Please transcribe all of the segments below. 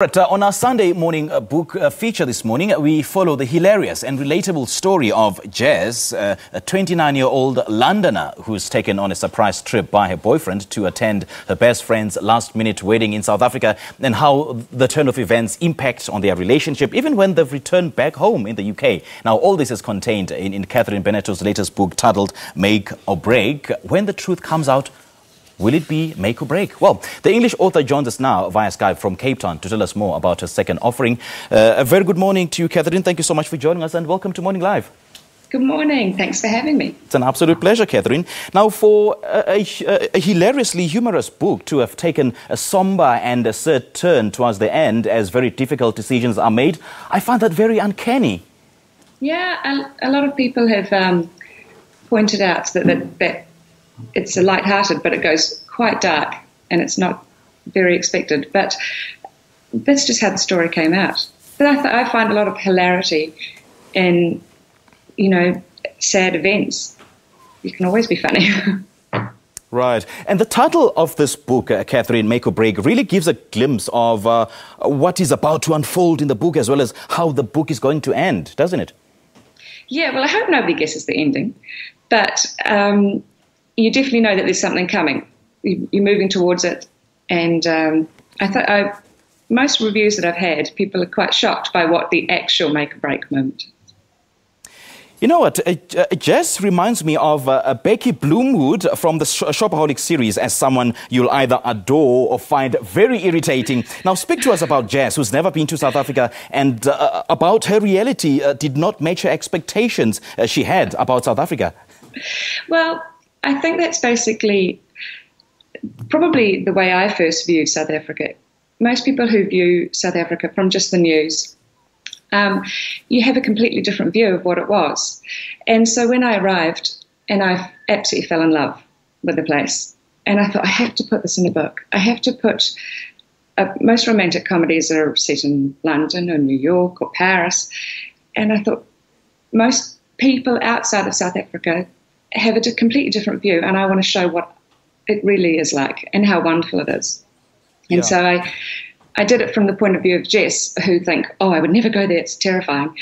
But on our Sunday morning book feature this morning, we follow the hilarious and relatable story of Jess, a 29-year-old Londoner who's taken on a surprise trip by her boyfriend to attend her best friend's last-minute wedding in South Africa, and how the turn of events impacts on their relationship, even when they've returned back home in the UK. Now, all this is contained in Catherine Bennetto's latest book titled Make or Break. When the truth comes out, will it be make or break? Well, the English author joins us now via Skype from Cape Town to tell us more about her second offering. A very good morning to you, Catherine. Thank you so much for joining us and welcome to Morning Live. Good morning. Thanks for having me. It's an absolute pleasure, Catherine. Now, for a hilariously humorous book to have taken a somber and a sad turn towards the end as very difficult decisions are made, I find that very uncanny. Yeah, a lot of people have pointed out that it's a light-hearted, but it goes quite dark, and it's not very expected. But that's just how the story came out. But I find a lot of hilarity in, sad events. You can always be funny. Right. And the title of this book, Catherine, Make or Break, really gives a glimpse of what is about to unfold in the book, as well as how the book is going to end, doesn't it? Yeah, well, I hope nobody guesses the ending. But you definitely know that there's something coming. You're moving towards it. And most reviews that I've had, people are quite shocked by what the actual make or break moment is. You know what? Jess reminds me of Becky Bloomwood from the Shopaholic series as someone you'll either adore or find very irritating. Now, speak to us about Jess, who's never been to South Africa, and about her reality did not match her expectations she had about South Africa. Well, I think that's basically probably the way I first viewed South Africa. Most people who view South Africa from just the news, you have a completely different view of what it was. And so when I arrived, and I absolutely fell in love with the place, and I thought, I have to put this in a book. I have to put... most romantic comedies are set in London or New York or Paris, and I thought most people outside of South Africa have a completely different view, and I want to show what it really is like and how wonderful it is. And so I did it from the point of view of Jess, who think, oh, I would never go there, it's terrifying,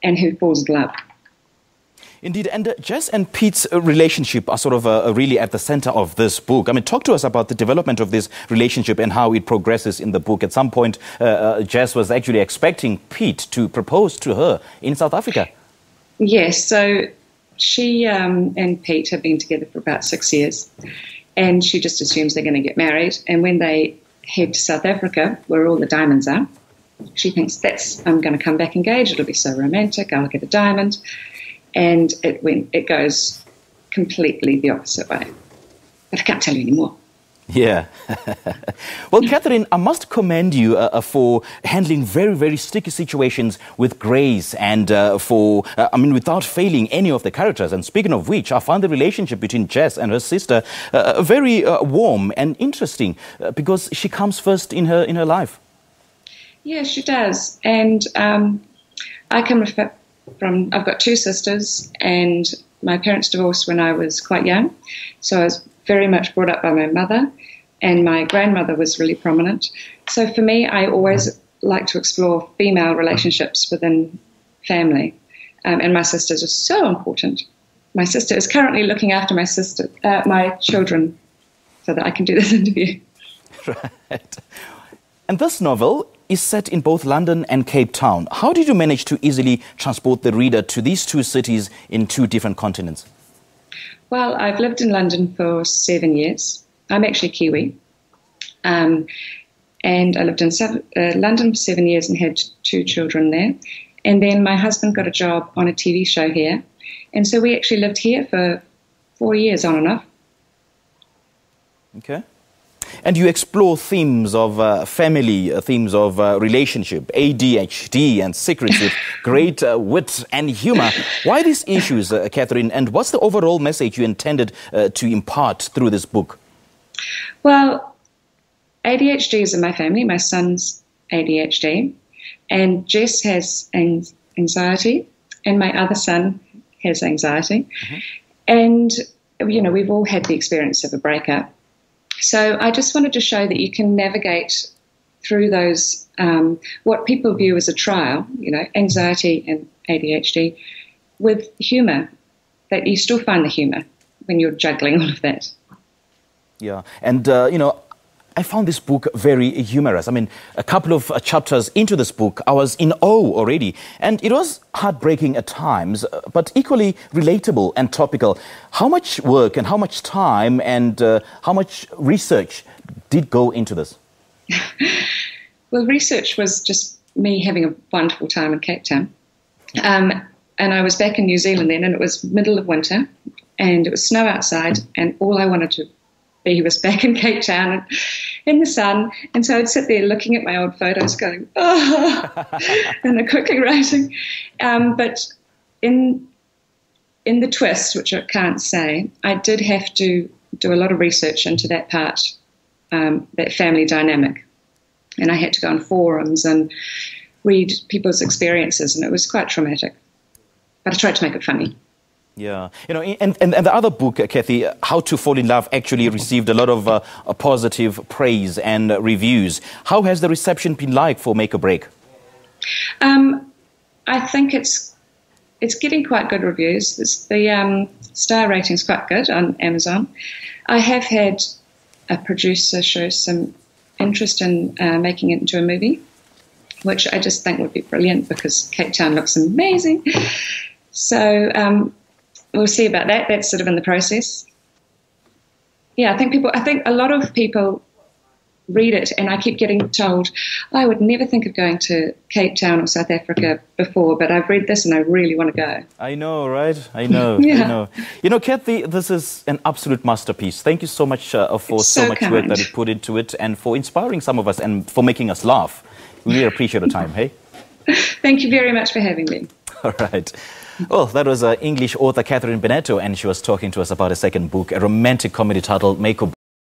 and who falls in love. Indeed, and Jess and Pete's relationship are sort of really at the center of this book. I mean, talk to us about the development of this relationship and how it progresses in the book. At some point, Jess was actually expecting Pete to propose to her in South Africa. Yes, so she and Pete have been together for about 6 years, and she just assumes they're going to get married. And when they head to South Africa, where all the diamonds are, she thinks, I'm going to come back engaged. It'll be so romantic. I'll get a diamond. And it goes completely the opposite way. But I can't tell you anymore. Yeah. Well, Catherine, I must commend you for handling very, very sticky situations with grace and without failing any of the characters. And speaking of which, I found the relationship between Jess and her sister very warm and interesting because she comes first in her life. Yeah, she does. And I come from, I've got two sisters, and my parents divorced when I was quite young. So I was very much brought up by my mother, and my grandmother was really prominent. So for me, I always like to explore female relationships within family, and my sisters are so important. My sister is currently looking after my children, so that I can do this interview. Right. And this novel is set in both London and Cape Town. How did you manage to easily transport the reader to these two cities in two different continents? Well, I've lived in London for 7 years. I'm actually Kiwi. And I lived in London for 7 years and had 2 children there. And then my husband got a job on a TV show here. And so we actually lived here for 4 years on and off. Okay. And you explore themes of family, themes of relationship, ADHD and secrets with great wit and humor. Why these issues, Catherine, and what's the overall message you intended to impart through this book? Well, ADHD is in my family. My son's ADHD, and Jess has anxiety, and my other son has anxiety. Mm-hmm. And, we've all had the experience of a breakup. So I just wanted to show that you can navigate through those what people view as a trial, anxiety and ADHD, with humour, that you still find the humour when you're juggling all of that. Yeah, and, I found this book very humorous. I mean, a couple of chapters into this book, I was in awe already. And it was heartbreaking at times, but equally relatable and topical. How much work and how much time and how much research did go into this? Well, research was just me having a wonderful time in Cape Town. And I was back in New Zealand then, and it was middle of winter, and it was snow outside, and all I wanted to be was back in Cape Town and in the sun. And so I'd sit there looking at my old photos going, oh, and I'm quickly writing. But in the twist, which I can't say, I did have to do a lot of research into that part, that family dynamic. And I had to go on forums and read people's experiences, and it was quite traumatic. But I tried to make it funny. Yeah, and the other book, Kathy, How to Fall in Love, actually received a lot of positive praise and reviews. How has the reception been like for Make or Break? I think it's getting quite good reviews. The star rating is quite good on Amazon. I have had a producer show some interest in making it into a movie, which I just think would be brilliant because Cape Town looks amazing. So we'll see about that. That's sort of in the process. Yeah, I think a lot of people read it, and I keep getting told, I would never think of going to Cape Town or South Africa before, but I've read this and I really want to go. I know, right? I know. Yeah. I know. Kathy, this is an absolute masterpiece. Thank you so much for so much work that you put into it, and for inspiring some of us and for making us laugh. We really appreciate the time, hey? Thank you very much for having me. All right. Well, that was English author Catherine Bennetto, and she was talking to us about her second book, a romantic comedy titled Make or